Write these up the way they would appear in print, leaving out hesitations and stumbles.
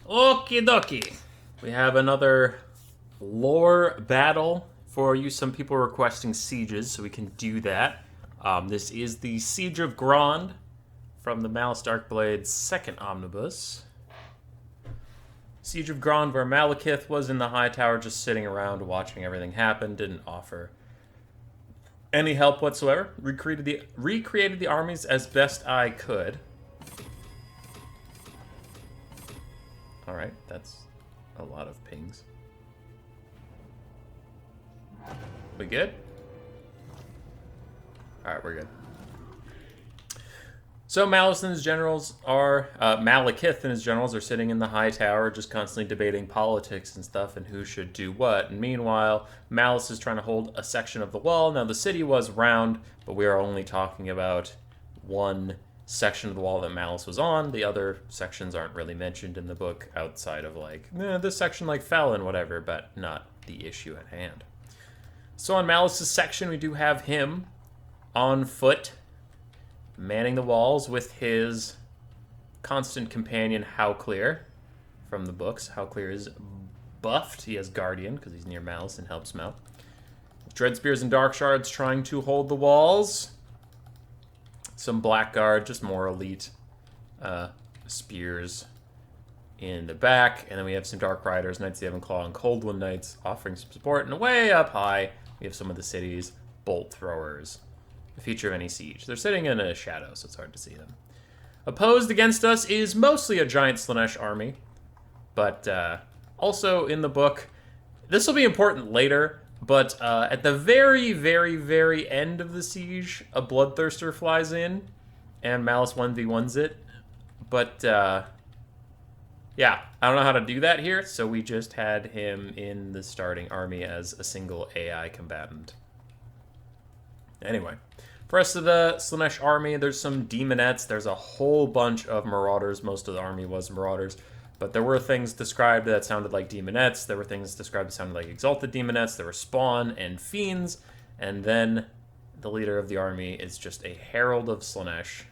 Okie dokie. We have another lore battle for you. Some people are requesting sieges, so we can do that. This is the Siege of Ghrond from the Malice Darkblade's second omnibus. Siege of Ghrond, where Malekith was in the High Tower just sitting around watching everything happen, didn't offer any help whatsoever. Recreated the armies as best I could. Alright, that's a lot of pings. We good? Alright, we're good. So Malekith and his generals are sitting in the High Tower just constantly debating politics and stuff and who should do what. And meanwhile, Malice is trying to hold a section of the wall. Now the city was round, but we are only talking about one section of the wall that Malice was on. The other sections aren't really mentioned in the book outside of this section fell and whatever, but not the issue at hand. So on Malice's section, we do have him on foot, manning the walls with his constant companion, Howclear, from the books. Howclear is buffed. He has Guardian, because he's near Malice and helps him out. Dread Spears and Dark Shards trying to hold the walls. Some Blackguard, just more elite spears in the back. And then we have some Dark Riders, Knights of the Evenclaw, and Coldwind Knights offering some support. And way up high, we have some of the city's Bolt Throwers. The feature of any siege. They're sitting in a shadow, so it's hard to see them. Opposed against us is mostly a giant Slaanesh army, but also in the book, this will be important later, but at the very, very, very end of the siege, a Bloodthirster flies in, and Malice 1v1s it, but yeah, I don't know how to do that here, so we just had him in the starting army as a single AI combatant. Anyway, for the rest of the Slaanesh army, there's some Demonettes. There's a whole bunch of Marauders. Most of the army was Marauders. But there were things described that sounded like Demonettes. There were things described that sounded like Exalted Demonettes. There were Spawn and Fiends. And then the leader of the army is just a Herald of Slaanesh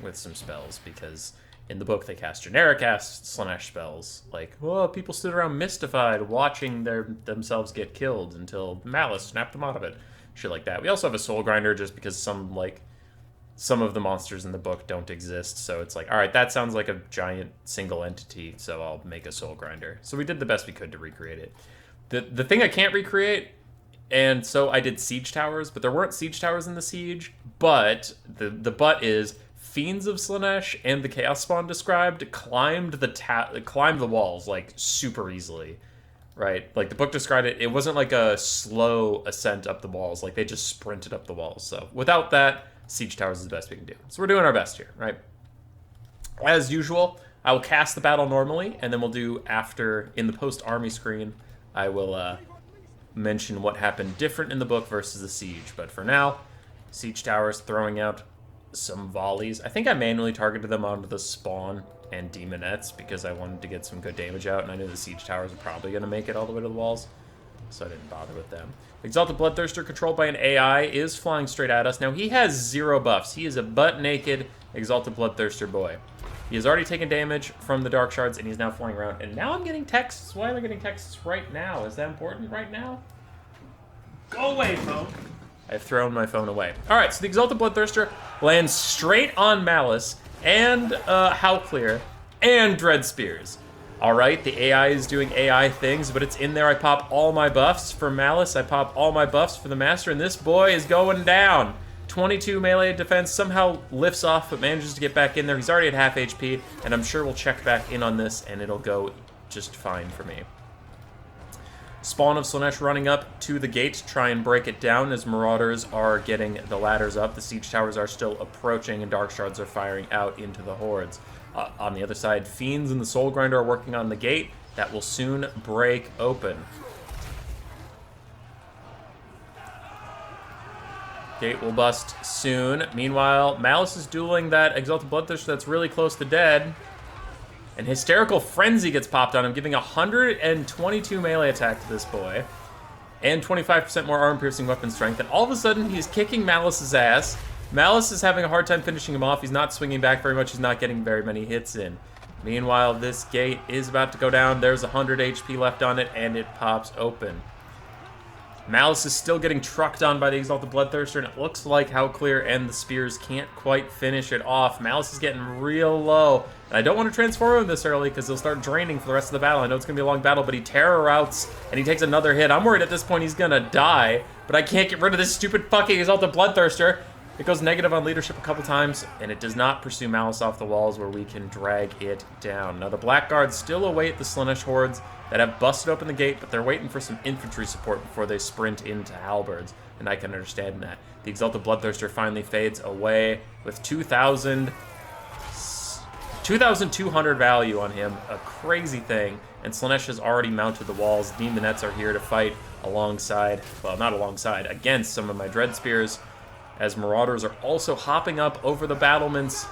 with some spells. Because in the book, they cast generic-ass Slaanesh spells. Like, oh, people stood around mystified watching themselves get killed until Malice snapped them out of it. Shit like that. We also have a Soul Grinder just because some of the monsters in the book don't exist. So it's like, all right, that sounds like a giant single entity, so I'll make a Soul Grinder. So we did the best we could to recreate it. The thing I can't recreate, and so I did Siege Towers, but there weren't Siege Towers in the Siege, but the but is Fiends of Slaanesh and the Chaos Spawn described climbed the walls super easily. Right, the book described it. It wasn't like a slow ascent up the walls. They just sprinted up the walls. So without that, Siege Towers is the best we can do. So we're doing our best here, right? As usual, I will cast the battle normally, and then we'll do in the post-army screen, I will mention what happened different in the book versus the siege. But for now, Siege Towers throwing out some volleys. I think I manually targeted them onto the Spawn and Demonettes because I wanted to get some good damage out, and I knew the Siege Towers were probably going to make it all the way to the walls, so I didn't bother with them. Exalted Bloodthirster, controlled by an AI, is flying straight at us. Now, he has 0 buffs. He is a butt-naked Exalted Bloodthirster boy. He has already taken damage from the Dark Shards, and he's now flying around. And now I'm getting texts. Why am I getting texts right now? Is that important right now? Go away, phone. I've thrown my phone away. All right, so the Exalted Bloodthirster lands straight on Malice and Howclear and Dread Spears. All right, the AI is doing AI things, but it's in there. I pop all my buffs for Malice. I pop all my buffs for the Master, and this boy is going down. 22 melee defense, somehow lifts off, but manages to get back in there. He's already at half HP, and I'm sure we'll check back in on this, and it'll go just fine for me. Spawn of Slaanesh running up to the gate to try and break it down as Marauders are getting the ladders up. The Siege Towers are still approaching, and Dark Shards are firing out into the hordes. On the other side, Fiends and the Soul Grinder are working on the gate. That will soon break open. Gate will bust soon. Meanwhile, Malice is dueling that Exalted Bloodthirster that's really close to dead. And Hysterical Frenzy gets popped on him, giving 122 melee attack to this boy. And 25% more arm-piercing weapon strength. And all of a sudden, he's kicking Malice's ass. Malice is having a hard time finishing him off. He's not swinging back very much. He's not getting very many hits in. Meanwhile, this gate is about to go down. There's 100 HP left on it, and it pops open. Malice is still getting trucked on by the Exalted Bloodthirster, and it looks like How Clear and the Spears can't quite finish it off. Malice is getting real low, and I don't want to transform him this early because he'll start draining for the rest of the battle. I know it's going to be a long battle, but he terror routes, and he takes another hit. I'm worried at this point he's going to die, but I can't get rid of this stupid fucking Exalted Bloodthirster. It goes negative on leadership a couple times, and it does not pursue Malice off the walls where we can drag it down. Now, the Blackguards still await the Slaanesh hordes that have busted open the gate, but they're waiting for some infantry support before they sprint into halberds, and I can understand that. The Exalted Bloodthirster finally fades away with 2,200 value on him, a crazy thing, and Slaanesh has already mounted the walls. Demonettes are here to fight alongside, well, not alongside, against some of my Dread Spears, as Marauders are also hopping up over the battlements,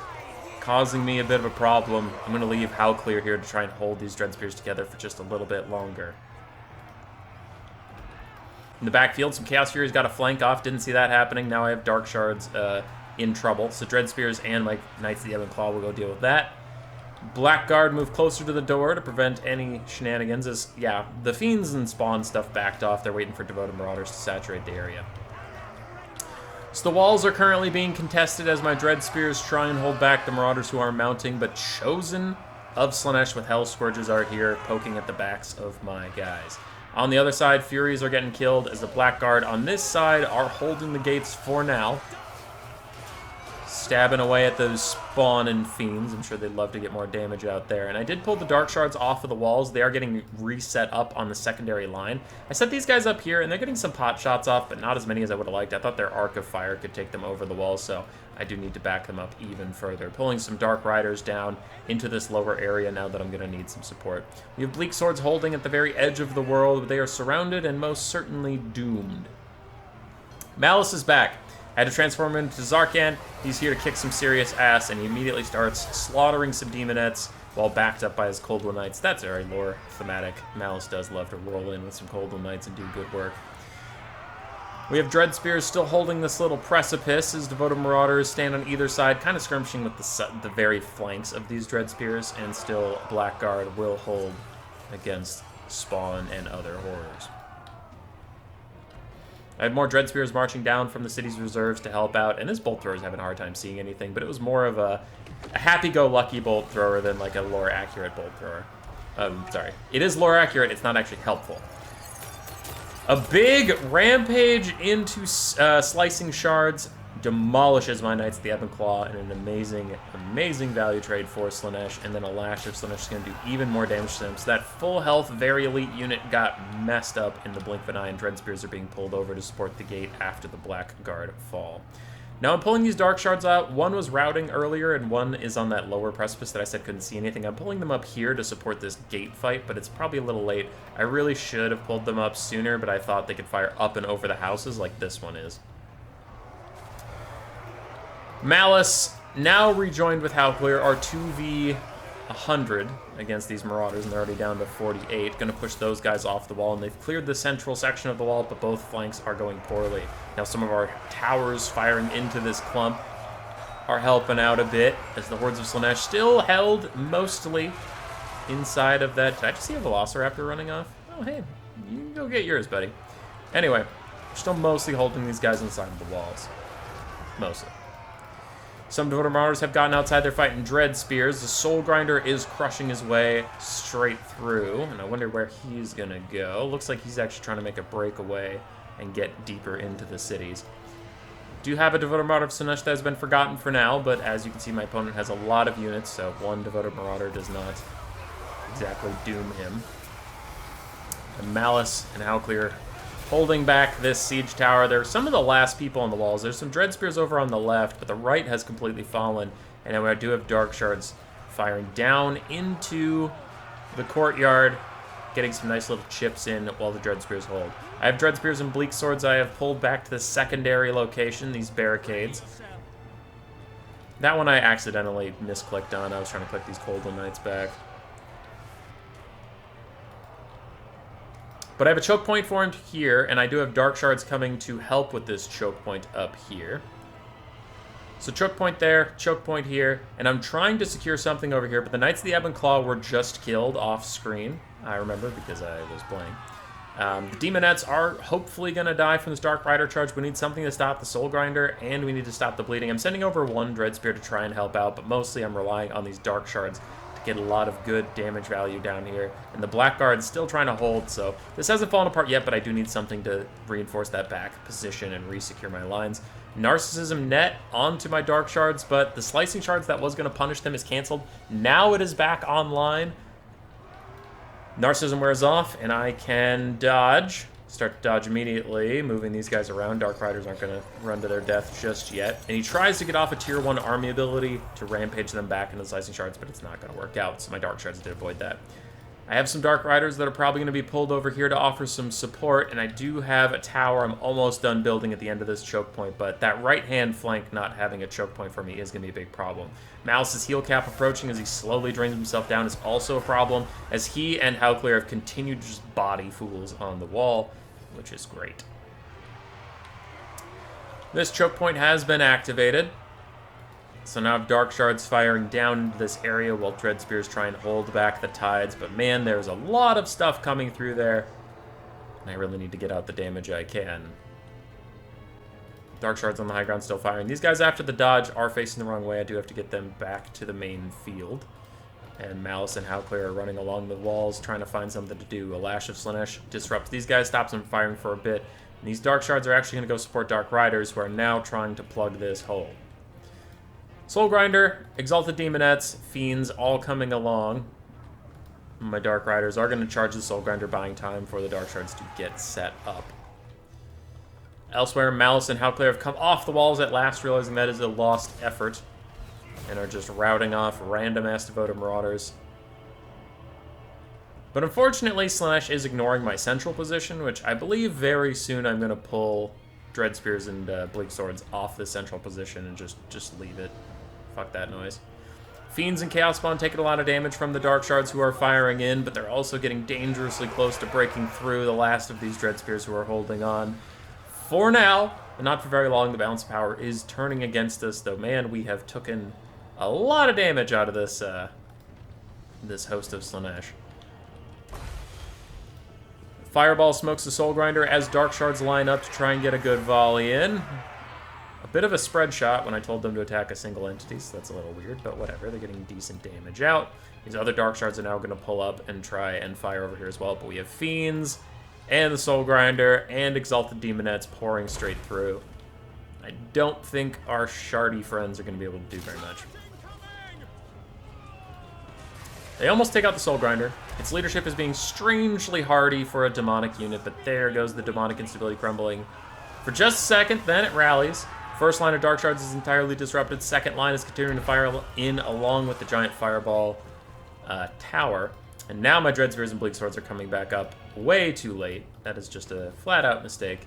causing me a bit of a problem. I'm going to leave How Clear here to try and hold these Dread Spears together for just a little bit longer. In the backfield, some Chaos Furies got a flank off. Didn't see that happening. Now I have Dark Shards in trouble. So Dread Spears and my Knights of the Ebon Claw will go deal with that. Blackguard move closer to the door to prevent any shenanigans. As, yeah, the Fiends and Spawn stuff backed off. They're waiting for Devoted Marauders to saturate the area. So the walls are currently being contested as my Dread Spears try and hold back the Marauders who are mounting, but Chosen of Slaanesh with Hell Scourges are here, poking at the backs of my guys. On the other side, Furies are getting killed as the Blackguard on this side are holding the gates for now. Stabbing away at those Spawn and Fiends. I'm sure they'd love to get more damage out there. And I did pull the Dark Shards off of the walls. They are getting reset up on the secondary line. I set these guys up here, and they're getting some pot shots off, but not as many as I would have liked. I thought their Arc of Fire could take them over the walls, so I do need to back them up even further. Pulling some Dark Riders down into this lower area now that I'm going to need some support. We have Bleak Swords holding at the very edge of the world, but they are surrounded and most certainly doomed. Malice is back. I had to transform him into Zarkan. He's here to kick some serious ass, and he immediately starts slaughtering some Demonettes while backed up by his Cold One Knights. That's very lore thematic. Malice does love to roll in with some Cold One Knights and do good work. We have Dread Spears still holding this little precipice as Devoted Marauders stand on either side, kind of skirmishing with the very flanks of these Dread Spears, and still Blackguard will hold against Spawn and other horrors. I had more Dread Spears marching down from the city's reserves to help out, and this Bolt Thrower is having a hard time seeing anything, but it was more of a happy-go-lucky Bolt Thrower than like a lore-accurate Bolt Thrower. Sorry. It is lore-accurate, it's not actually helpful. A big rampage into Slicing Shards demolishes my Knights of the Ebon Claw in an amazing, amazing value trade for Slaanesh, and then a Lash of Slaanesh is going to do even more damage to them. So that full health, very elite unit got messed up in the blink of an eye, and Dread Spears are being pulled over to support the gate after the Blackguard fall. Now I'm pulling these Dark Shards out. One was routing earlier, and one is on that lower precipice that I said couldn't see anything. I'm pulling them up here to support this gate fight, but it's probably a little late. I really should have pulled them up sooner, but I thought they could fire up and over the houses like this one is. Malice, now rejoined with How Clear, are 2v100 against these Marauders, and they're already down to 48. Going to push those guys off the wall, and they've cleared the central section of the wall, but both flanks are going poorly. Now some of our towers firing into this clump are helping out a bit, as the Hordes of Slaanesh still held mostly inside of that. Did I just see a Velociraptor running off? Oh, hey, you can go get yours, buddy. Anyway, we're still mostly holding these guys inside of the walls. Mostly. Some Devoted Marauders have gotten outside. They're fighting Dread Spears. The Soul Grinder is crushing his way straight through, and I wonder where he's going to go. Looks like he's actually trying to make a breakaway and get deeper into the cities. Do have a Devoted Marauder of Slaanesh that has been forgotten for now, but as you can see, my opponent has a lot of units, so one Devoted Marauder does not exactly doom him. And Malice and How Clear holding back this siege tower. There are some of the last people on the walls. There's some Dread Spears over on the left, but the right has completely fallen. And I do have Dark Shards firing down into the courtyard, getting some nice little chips in while the Dread Spears hold. I have Dread Spears and Bleak Swords I have pulled back to the secondary location, these barricades. That one I accidentally misclicked on. I was trying to click these Cold One Knights back. But I have a choke point formed here, and I do have Dark Shards coming to help with this choke point up here. So choke point there, choke point here, and I'm trying to secure something over here, but the Knights of the Ebb and Claw were just killed off screen. I remember because I was playing. The Demonettes are hopefully going to die from this Dark Rider charge. We need something to stop the Soul Grinder, and we need to stop the bleeding. I'm sending over one Dread Spear to try and help out, but mostly I'm relying on these Dark Shards to get a lot of good damage value down here. And the Blackguard's still trying to hold, so this hasn't fallen apart yet, but I do need something to reinforce that back position and re-secure my lines. Narcissism net onto my Dark Shards, but the Slicing Shards that was going to punish them is canceled. Now it is back online. Narcissism wears off, and I can dodge. Start to dodge immediately, moving these guys around. Dark Riders aren't going to run to their death just yet. And he tries to get off a Tier 1 army ability to rampage them back into the Slicing Shards, but it's not going to work out, so my Dark Shards did avoid that. I have some Dark Riders that are probably going to be pulled over here to offer some support, and I do have a tower I'm almost done building at the end of this choke point, but that right-hand flank not having a choke point for me is going to be a big problem. Malice's heal cap approaching as he slowly drains himself down is also a problem, as he and Howclear have continued to just body fools on the wall, which is great. This choke point has been activated. So now I have Dark Shards firing down into this area while Dread Spears try and hold back the tides. But man, there's a lot of stuff coming through there. And I really need to get out the damage I can. Dark Shards on the high ground still firing. These guys after the dodge are facing the wrong way. I do have to get them back to the main field. And Malice and Howclear are running along the walls trying to find something to do. A Lash of Slaanesh disrupts these guys, stops them from firing for a bit. And these Dark Shards are actually going to go support Dark Riders who are now trying to plug this hole. Soul Grinder, Exalted Demonettes, Fiends all coming along. My Dark Riders are going to charge the Soul Grinder, buying time for the Dark Shards to get set up. Elsewhere, Malice and Howclear have come off the walls at last, realizing that is a lost effort, and are just routing off random-ass Devoted Marauders. But unfortunately, Slaanesh is ignoring my central position, which I believe very soon I'm going to pull Dread Spears and Bleak Swords off the central position and just leave it. Fuck that noise. Fiends and Chaos Spawn taking a lot of damage from the Dark Shards who are firing in, but they're also getting dangerously close to breaking through the last of these Dread Spears who are holding on. For now, but not for very long, the balance of power is turning against us, though, man, we have taken a lot of damage out of this, this host of Slaanesh. Fireball smokes the Soul Grinder as Dark Shards line up to try and get a good volley in. A bit of a spread shot when I told them to attack a single entity, so that's a little weird, but whatever. They're getting decent damage out. These other Dark Shards are now going to pull up and try and fire over here as well, but we have Fiends and the Soul Grinder and Exalted Demonettes pouring straight through. I don't think our shardy friends are going to be able to do very much. They almost take out the Soul Grinder. Its leadership is being strangely hardy for a demonic unit, but there goes the demonic instability crumbling. For just a second, then it rallies. First line of Dark Shards is entirely disrupted. Second line is continuing to fire in along with the giant fireball tower. And now my Dread Spears and Bleak Swords are coming back up way too late. That is just a flat-out mistake,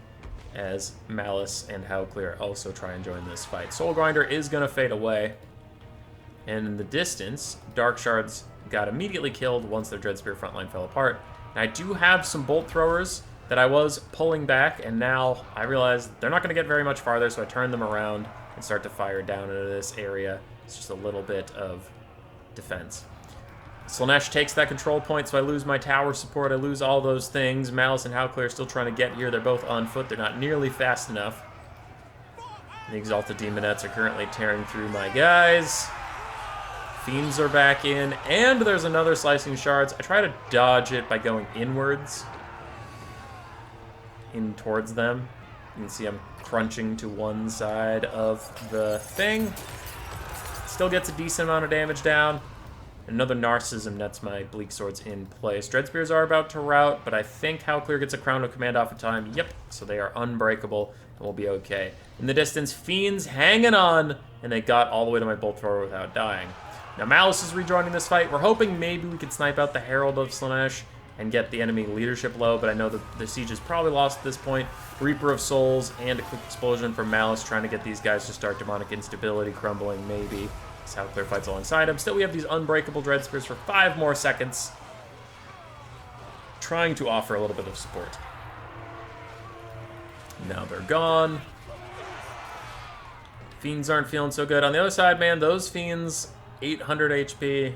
as Malice and Howclear also try and join this fight. Soul Grinder is going to fade away. And in the distance, Dark Shards got immediately killed once their Dread Spear frontline fell apart. And I do have some Bolt Throwers that I was pulling back, and now I realize they're not going to get very much farther, so I turn them around and start to fire down into this area. It's just a little bit of defense. Slaanesh takes that control point, so I lose my tower support, I lose all those things. Malice and Howclear are still trying to get here. They're both on foot. They're not nearly fast enough. The Exalted Demonettes are currently tearing through my guys. Fiends are back in, and there's another Slicing Shards. I try to dodge it by going inwards, in towards them. You can see I'm crunching to one side of the thing. Still gets a decent amount of damage down. Another Narcissism nets my Bleak Swords in place. Dread Spears are about to rout, but I think Howclear gets a Crown of Command off of time. Yep, so they are unbreakable, and we'll be okay. In the distance, Fiends hanging on, and they got all the way to my Bolt Thrower without dying. Now Malice is rejoining this fight. We're hoping maybe we can snipe out the Herald of Slaanesh and get the enemy leadership low, but I know that the siege is probably lost at this point. Reaper of Souls and a quick explosion from Malice trying to get these guys to start demonic instability crumbling, maybe. As Howclear fights alongside him. Still, we have these unbreakable Dread Spears for 5 more seconds, trying to offer a little bit of support. Now they're gone. Fiends aren't feeling so good. On the other side, man, those Fiends, 800 HP,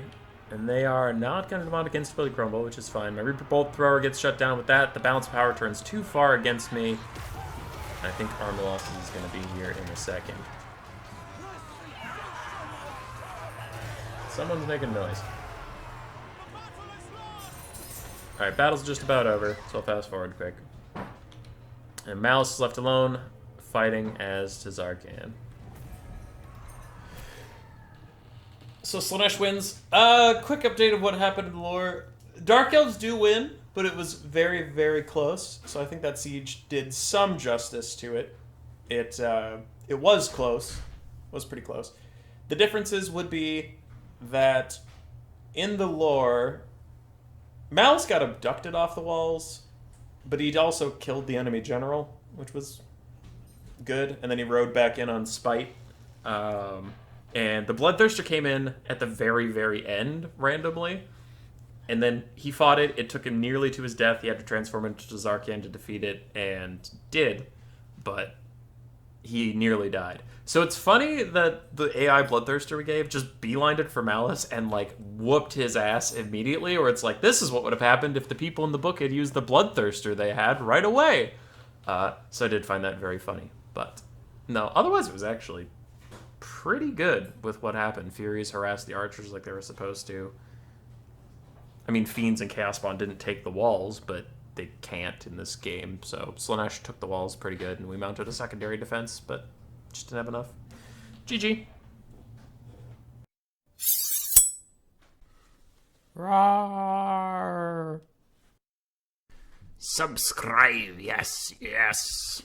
and they are not going to come out against Billy Crumble, which is fine. My Reaper Bolt Thrower gets shut down with that. The balance of power turns too far against me. I think Armalosity is going to be here in a second. Someone's making noise. Alright, battle's just about over, so I'll fast forward quick. And Malice is left alone, fighting as Tazarkan. So Slaanesh wins. Quick update of what happened in the lore. Dark Elves do win, but it was very, very close. So I think that siege did some justice to it. It was close. It was pretty close. The differences would be that in the lore, Malice got abducted off the walls, but he also killed the enemy general, which was good. And then he rode back in on spite. And the Bloodthirster came in at the very, very end, randomly. And then he fought it. It took him nearly to his death. He had to transform into Tazarkan to defeat it, and did. But he nearly died. So it's funny that the AI Bloodthirster we gave just beelined it for Malice and, like, whooped his ass immediately. Or it's like, this is what would have happened if the people in the book had used the Bloodthirster they had right away. So I did find that very funny. But no, otherwise it was actually pretty good with what happened. Furies harassed the archers like they were supposed to. I mean, Fiends and Chaos Spawn didn't take the walls, but they can't in this game. So Slaanesh took the walls pretty good, and we mounted a secondary defense, but just didn't have enough. GG. Roar. Subscribe, yes, yes.